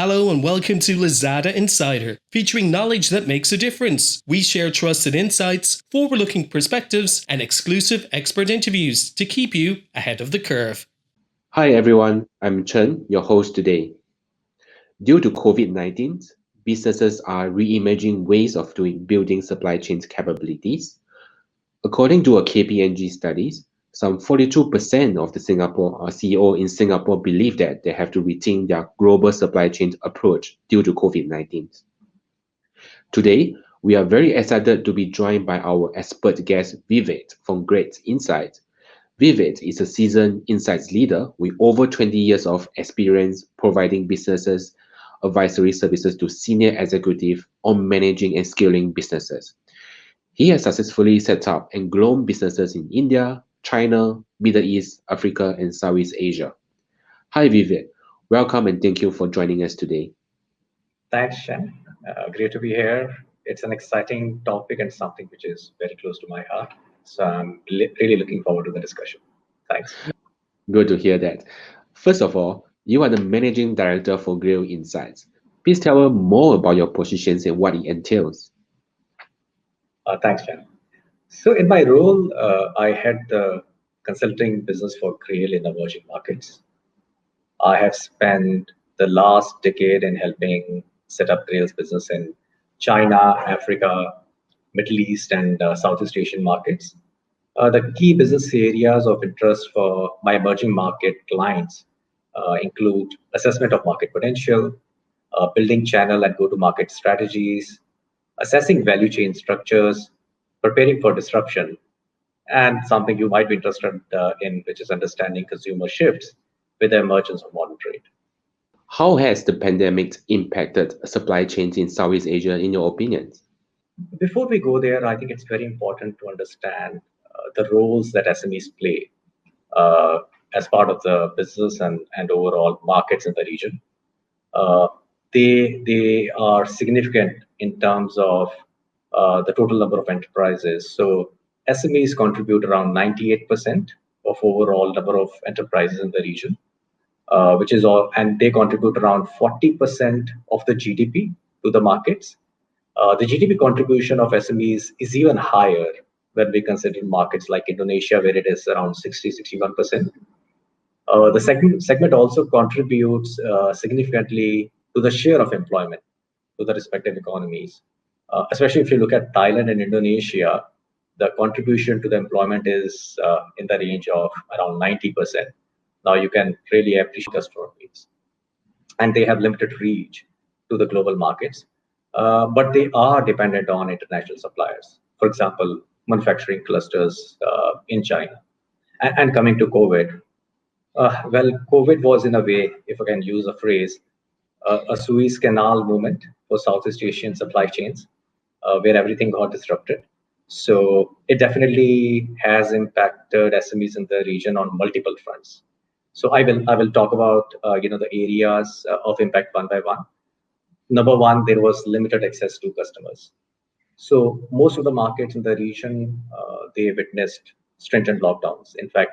Hello and welcome to Lazada Insider, featuring knowledge that makes a difference. We share trusted insights, forward-looking perspectives, and exclusive expert interviews to keep you ahead of the curve. Hi everyone, I'm Chen, your host today. Due to COVID-19, businesses are reimagining ways of building supply chain capabilities. According to a KPMG studies, some 42% of the Singapore CEO in Singapore believe that they have to rethink their global supply chain approach due to COVID-19. Today, we are very excited to be joined by our expert guest Vivek from Grail Insights. Vivek is a seasoned insights leader with over 20 years of experience providing businesses advisory services to senior executives on managing and scaling businesses. He has successfully set up and grown businesses in India, China, Middle East, Africa, and Southeast Asia. Hi, Vivek. Welcome and thank you for joining us today. Thanks, Shen. Great to be here. It's an exciting topic and something which is very close to my heart. So I'm really looking forward to the discussion. Thanks. Good to hear that. First of all, you are the Managing Director for Grail Insights. Please tell us more about your positions and what it entails. Thanks, Shen. So in my role, I head the consulting business for Grail in emerging markets. I have spent the last decade in helping set up Grail's business in China, Africa, Middle East, and Southeast Asian markets. The key business areas of interest for my emerging market clients include assessment of market potential, building channel and go-to-market strategies, assessing value chain structures, preparing for disruption, and something you might be interested in, which is understanding consumer shifts with the emergence of modern trade. How has the pandemic impacted supply chains in Southeast Asia, in your opinion? Before we go there, I think it's very important to understand the roles that SMEs play as part of the business and overall markets in the region. They are significant in terms of the total number of enterprises. So SMEs contribute around 98% of overall number of enterprises in the region, which is all, and they contribute around 40% of the GDP to the markets. The GDP contribution of SMEs is even higher when we consider markets like Indonesia, where it is around 60-61%. The segment also contributes significantly to the share of employment to the respective economies. Especially if you look at Thailand and Indonesia, the contribution to the employment is in the range of around 90%. Now you can really appreciate customer needs. And they have limited reach to the global markets, but they are dependent on international suppliers. For example, manufacturing clusters in China. And coming to COVID, COVID was in a way, if I can use a phrase, a Suez Canal moment for Southeast Asian supply chains, where everything got disrupted. So it definitely has impacted SMEs in the region on multiple fronts. So I will talk about the areas of impact one by one. Number one, there was limited access to customers. So most of the markets in the region, they witnessed stringent lockdowns. In fact,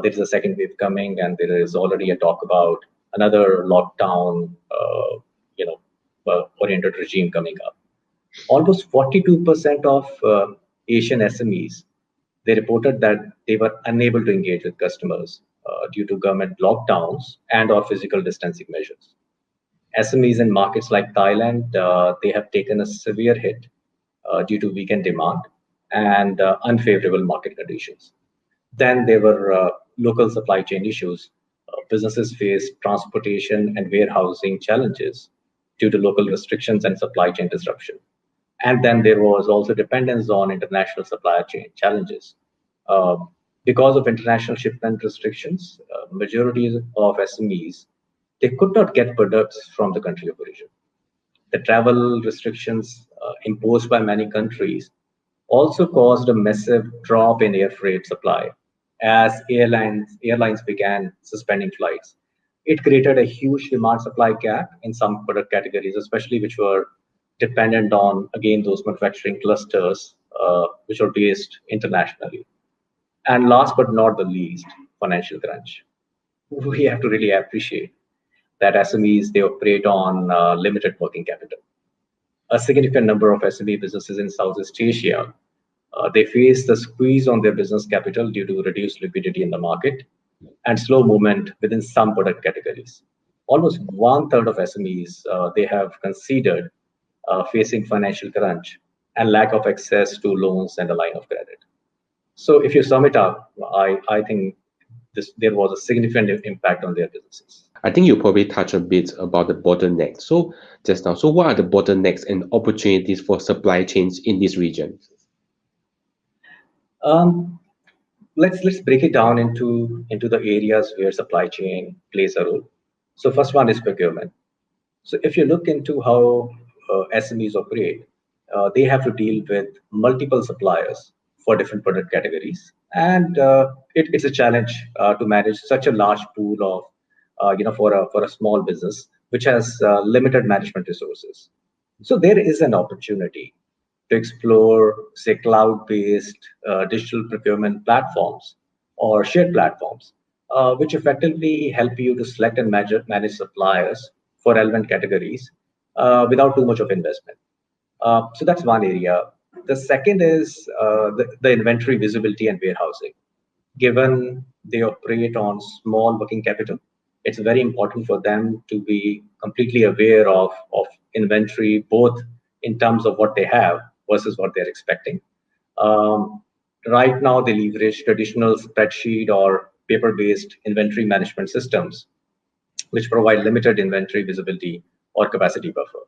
there is a second wave coming, and there is already a talk about another lockdown, oriented regime coming up. Almost 42% of Asian SMEs, they reported that they were unable to engage with customers due to government lockdowns and or physical distancing measures. SMEs in markets like Thailand, they have taken a severe hit due to weakened demand and unfavorable market conditions. Then there were local supply chain issues. Businesses faced transportation and warehousing challenges due to local restrictions and supply chain disruption. And then there was also dependence on international supply chain challenges. Because of international shipment restrictions, majority of SMEs, they could not get products from the country of origin. The travel restrictions imposed by many countries also caused a massive drop in air freight supply as airlines began suspending flights. It created a huge demand supply gap in some product categories, especially which were dependent on, again, those manufacturing clusters which are based internationally. And last but not the least, financial crunch. We have to really appreciate that SMEs, they operate on limited working capital. A significant number of SME businesses in Southeast Asia, they face the squeeze on their business capital due to reduced liquidity in the market and slow movement within some product categories. Almost one third of SMEs, they have considered facing financial crunch and lack of access to loans and a line of credit. So if you sum it up, I think there was a significant impact on their businesses. I think you probably touched a bit about the bottlenecks. So just now, so what are the bottlenecks and opportunities for supply chains in this region? Let's break it down into the areas where supply chain plays a role. So first one is procurement. So if you look into how SMEs operate, they have to deal with multiple suppliers for different product categories, and it's a challenge to manage such a large pool of, for a small business which has limited management resources. So there is an opportunity to explore, say, cloud-based digital procurement platforms or shared platforms, which effectively help you to select and manage suppliers for relevant categories without too much of investment. So that's one area. The second is the inventory visibility and warehousing. Given they operate on small working capital, it's very important for them to be completely aware of inventory, both in terms of what they have versus what they're expecting. Um, right now, they leverage traditional spreadsheet or paper-based inventory management systems, which provide limited inventory visibility or capacity buffer.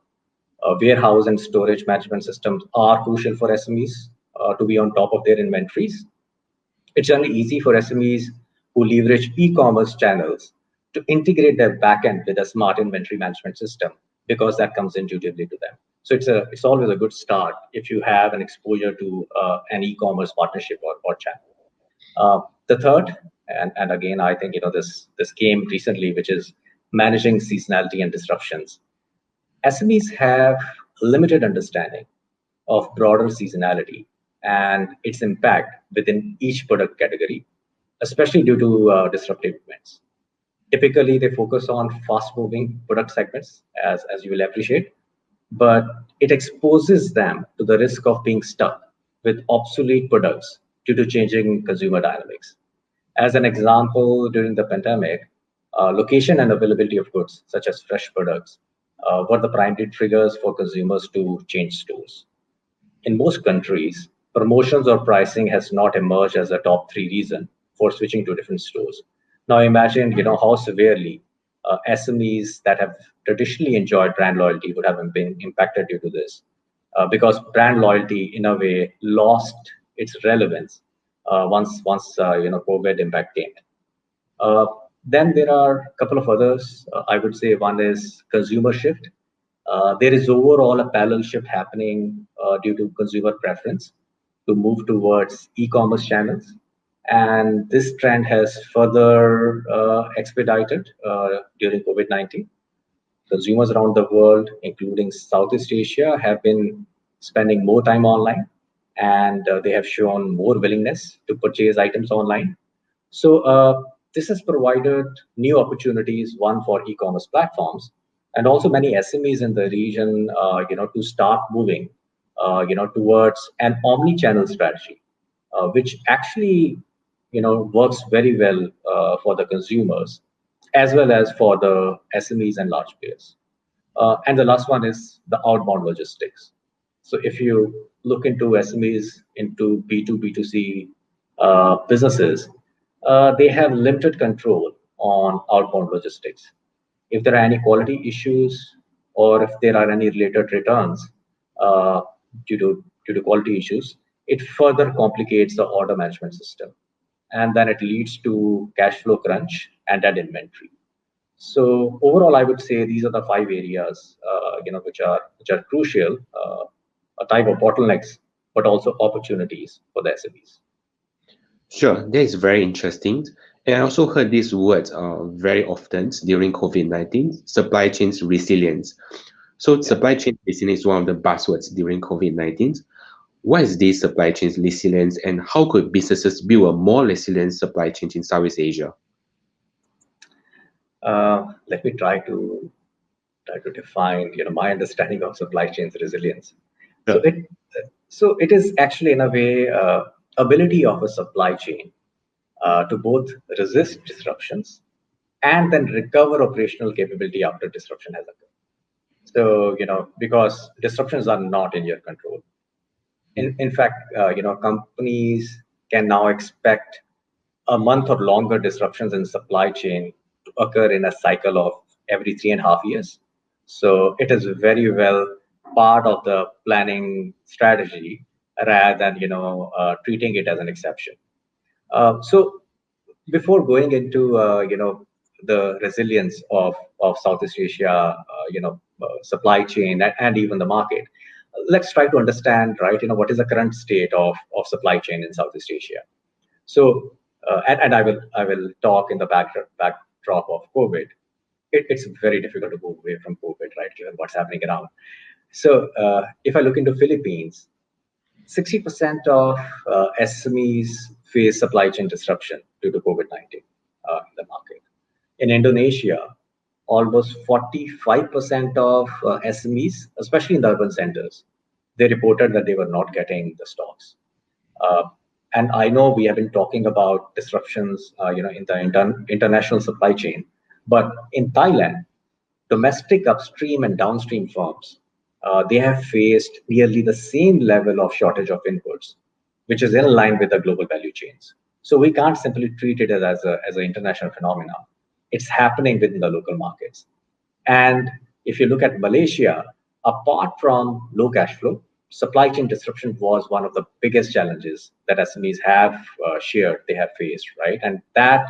Warehouse and storage management systems are crucial for SMEs to be on top of their inventories. It's generally easy for SMEs who leverage e-commerce channels to integrate their backend with a smart inventory management system because that comes intuitively to them. So it's always a good start if you have an exposure to an e-commerce partnership or channel. The third, and again, I think this came recently, which is managing seasonality and disruptions. SMEs have limited understanding of broader seasonality and its impact within each product category, especially due to disruptive events. Typically, they focus on fast-moving product segments, as you will appreciate, but it exposes them to the risk of being stuck with obsolete products due to changing consumer dynamics. As an example, during the pandemic, location and availability of goods, such as fresh products, were the primary triggers for consumers to change stores. In most countries, promotions or pricing has not emerged as a top three reason for switching to different stores. Now imagine, how severely SMEs that have traditionally enjoyed brand loyalty would have been impacted due to this, because brand loyalty, in a way, lost its relevance once COVID impact came. Uh, then there are a couple of others. I would say one is consumer shift. There is overall a parallel shift happening due to consumer preference to move towards e-commerce channels. And this trend has further expedited during COVID-19. Consumers around the world, including Southeast Asia, have been spending more time online, and they have shown more willingness to purchase items online. So this has provided new opportunities, one for e-commerce platforms, and also many SMEs in the region, to start moving, towards an omni-channel strategy, which actually, works very well for the consumers as well as for the SMEs and large players. And the last one is the outbound logistics. So if you look into SMEs, into B2, B2C businesses, they have limited control on outbound logistics. If there are any quality issues or if there are any related returns uh, due to quality issues, it further complicates the order management system, and then it leads to cash flow crunch and that inventory. So overall, I would say these are the five areas, which are crucial, a type of bottlenecks, but also opportunities for the SMEs. Sure, that is very interesting. And I also heard these words very often during COVID-19, supply chains resilience. So Yeah. supply chain resilience is one of the buzzwords during COVID-19. What is this supply chain resilience and how could businesses build a more resilient supply chain in Southeast Asia? Let me try to define, my understanding of supply chains resilience. So Sure. it is actually in a way ability of a supply chain to both resist disruptions and then recover operational capability after disruption has occurred. So because disruptions are not in your control. In fact, companies can now expect a month or longer disruptions in supply chain to occur in a cycle of every 3.5 years. So it is very well part of the planning strategy rather than treating it as an exception. So before going into the resilience of Southeast Asia, supply chain and even the market, let's try to understand, right? What is the current state of supply chain in Southeast Asia? So, and I will talk in the backdrop of COVID. It's very difficult to move away from COVID, right? Given what's happening around. So, if I look into Philippines, 60% of SMEs face supply chain disruption due to COVID-19 in the market. In Indonesia, almost 45% of SMEs, especially in the urban centers, they reported that they were not getting the stocks. Uh, and I know we have been talking about disruptions, in the international supply chain, but in Thailand, domestic upstream and downstream firms, they have faced nearly the same level of shortage of inputs, which is in line with the global value chains. So we can't simply treat it as an international phenomenon. It's happening within the local markets. And if you look at Malaysia, apart from low cash flow, supply chain disruption was one of the biggest challenges that SMEs have shared, they have faced, right? And that,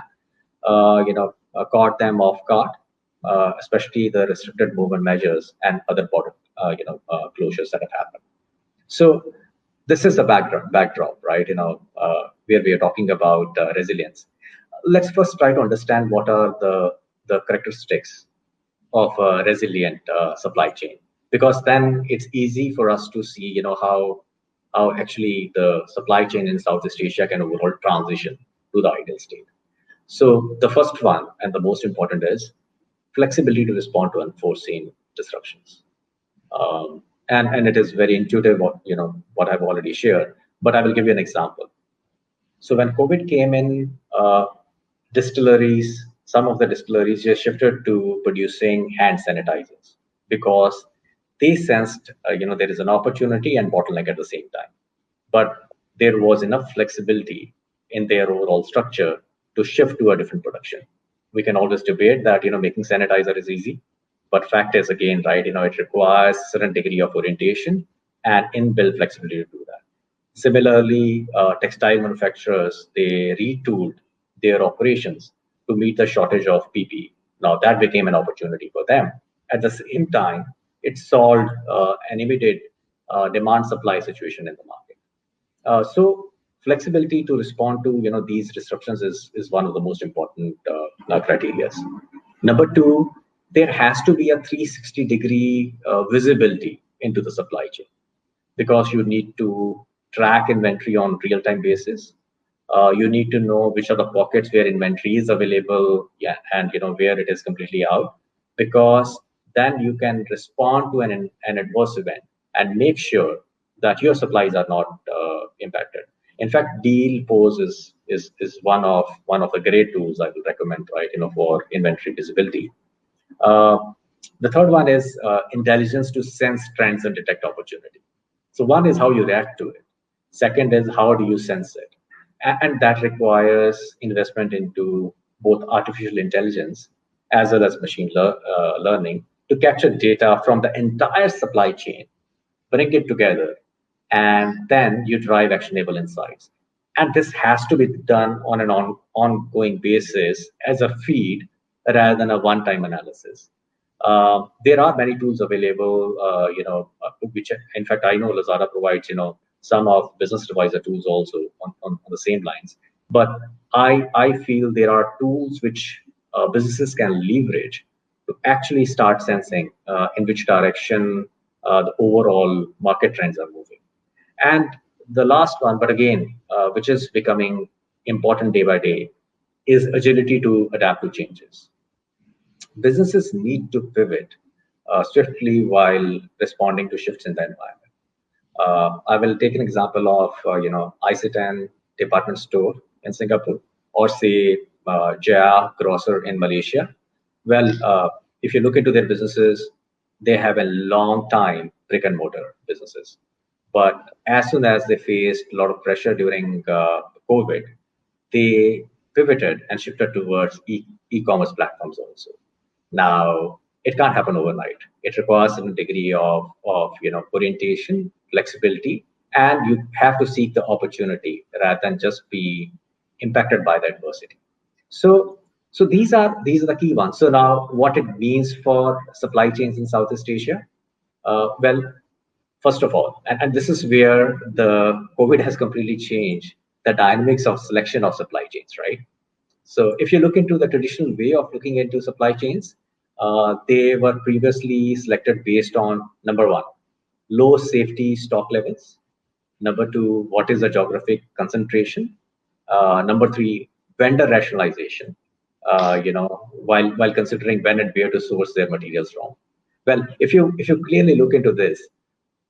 caught them off guard, especially the restricted movement measures and other border, closures that have happened. So this is the backdrop, right? Where we are talking about resilience. Let's first try to understand what are the characteristics of a resilient supply chain, because then it's easy for us to see, how actually the supply chain in Southeast Asia can overall transition to the ideal state. So the first one and the most important is flexibility to respond to unforeseen disruptions. And it is very intuitive what I've already shared, but I will give you an example. So when COVID came in, distilleries, some of the distilleries just shifted to producing hand sanitizers because they sensed, there is an opportunity and bottleneck at the same time. But there was enough flexibility in their overall structure to shift to a different production. We can always debate that, making sanitizer is easy, but fact is again, right, it requires a certain degree of orientation and inbuilt flexibility to do that. Similarly, textile manufacturers, they retooled their operations to meet the shortage of PP. Now that became an opportunity for them. At the same time, it solved an immediate demand supply situation in the market. So flexibility to respond to these disruptions is one of the most important criteria. Number two, there has to be a 360-degree visibility into the supply chain, because you need to track inventory on real-time basis. You need to know which are the pockets where inventory is available, yeah, and where it is completely out, because then you can respond to an adverse event and make sure that your supplies are not impacted. In fact, deal pose is one of the great tools I will recommend, right? For inventory visibility. Uh, the third one is intelligence to sense trends and detect opportunity. So one is how you react to it. Second is how do you sense it, and that requires investment into both artificial intelligence as well as learning to capture data from the entire supply chain, bring it together, and then you drive actionable insights. And this has to be done on an ongoing basis as a feed rather than a one-time analysis. There are many tools available, which in fact I know Lazada provides, some of business advisor tools also on the same lines. But I feel there are tools which businesses can leverage to actually start sensing in which direction the overall market trends are moving. And the last one, but again, which is becoming important day by day, is agility to adapt to changes. businesses need to pivot swiftly while responding to shifts in the environment. I will take an example of Isetan department store in Singapore, or say Jaya Grocer in Malaysia. Well, if you look into their businesses, they have a long time brick and mortar businesses. But as soon as they faced a lot of pressure during COVID, they pivoted and shifted towards e-commerce platforms also. Now, it can't happen overnight. It requires some degree of orientation, flexibility, and you have to seek the opportunity rather than just be impacted by the adversity. So, so these are the key ones. So now, what it means for supply chains in Southeast Asia? Well, first of all, and this is where the COVID has completely changed the dynamics of selection of supply chains, right? So if you look into the traditional way of looking into supply chains, they were previously selected based on number one, low safety stock levels. Number two, what is the geographic concentration? Number three, vendor rationalization. While considering when and where to source their materials from. Well, if you clearly look into this,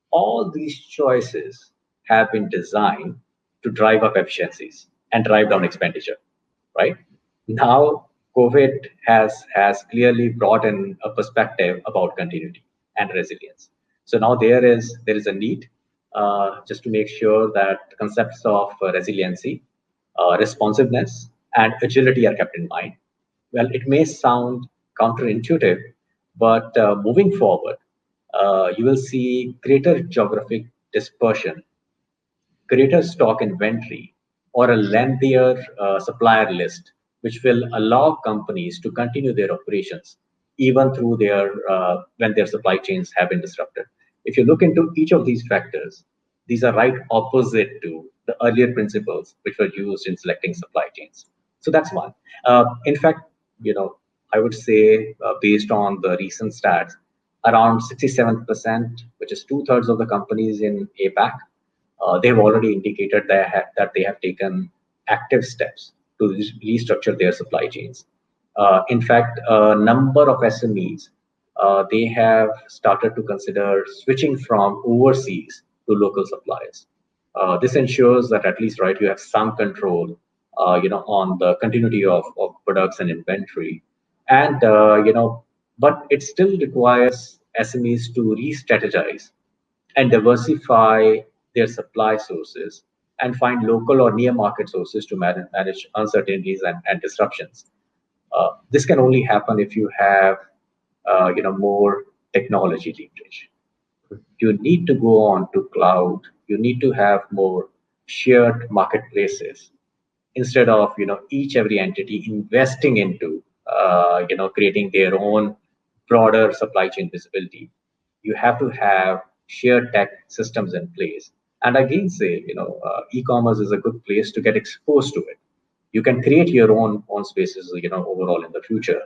all these choices have been designed to drive up efficiencies and drive down expenditure, right? Now, COVID has clearly brought in a perspective about continuity and resilience. So now there is a need just to make sure that concepts of resiliency, responsiveness, and agility are kept in mind. Well, it may sound counterintuitive, but moving forward, you will see greater geographic dispersion, greater stock inventory, or a lengthier supplier list, which will allow companies to continue their operations even through their when their supply chains have been disrupted. If you look into each of these factors, these are right opposite to the earlier principles which were used in selecting supply chains. So that's one. In fact, I would say based on the recent stats, around 67%, which is two-thirds of the companies in APAC, they have already indicated that they have taken active steps to restructure their supply chains. In fact, a number of SMEs, they have started to consider switching from overseas to local suppliers. This ensures that at least, right, you have some control, on the continuity of products and inventory. And, but it still requires SMEs to re-strategize and diversify their supply sources and find local or near market sources to manage uncertainties and disruptions. This can only happen if you have more technology leverage. You need to go on to cloud. You need to have more shared marketplaces instead of each every entity investing into creating their own broader supply chain visibility. You have to have shared tech systems in place. And again, say e-commerce is a good place to get exposed to it. You can create your own spaces overall in the future,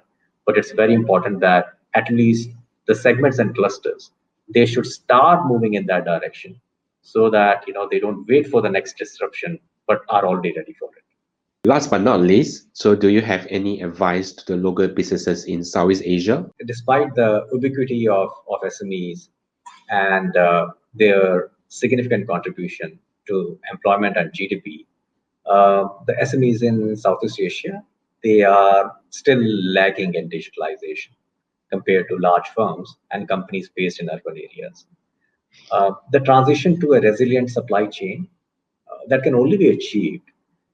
but it's very important that at least the segments and clusters, they should start moving in that direction so that they don't wait for the next disruption but are already ready for it. Last but not least, so do you have any advice to the local businesses in Southeast Asia? Despite the ubiquity of SMEs and their significant contribution to employment and GDP, the SMEs in Southeast Asia, they are still lagging in digitalization compared to large firms and companies based in urban areas. The transition to a resilient supply chain that can only be achieved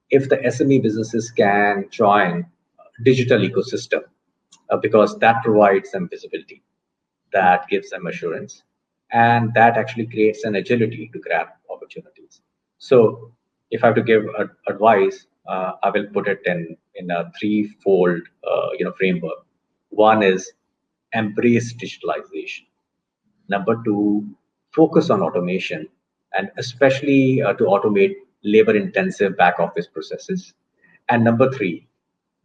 if the SME businesses can join digital ecosystem because that provides them visibility, that gives them assurance, and that actually creates an agility to grab opportunities. So if I have to give advice, I will put it in a threefold framework. One is embrace digitalization. Number two, focus on automation, and especially to automate labor-intensive back office processes. And number three,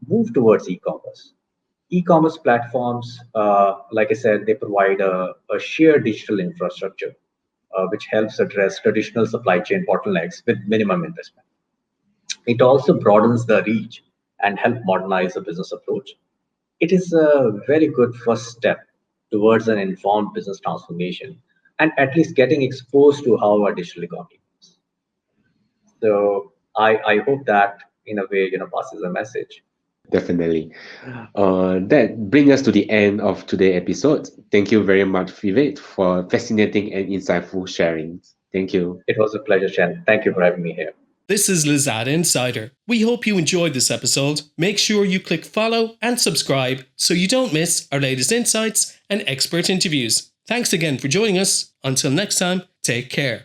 move towards e-commerce. E-commerce platforms, like I said, they provide a shared digital infrastructure, which helps address traditional supply chain bottlenecks with minimum investment. It also broadens the reach and help modernize the business approach. it is a very good first step towards an informed business transformation and at least getting exposed to how our digital economy works. So I hope that in a way, passes a message. Definitely. That brings us to the end of today's episode. Thank you very much, Vivek, for fascinating and insightful sharing. Thank you. It was a pleasure, Chen. Thank you for having me here. This is Lazada Insider. We hope you enjoyed this episode. Make sure you click follow and subscribe so you don't miss our latest insights and expert interviews. Thanks again for joining us. Until next time, take care.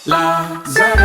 Lazada.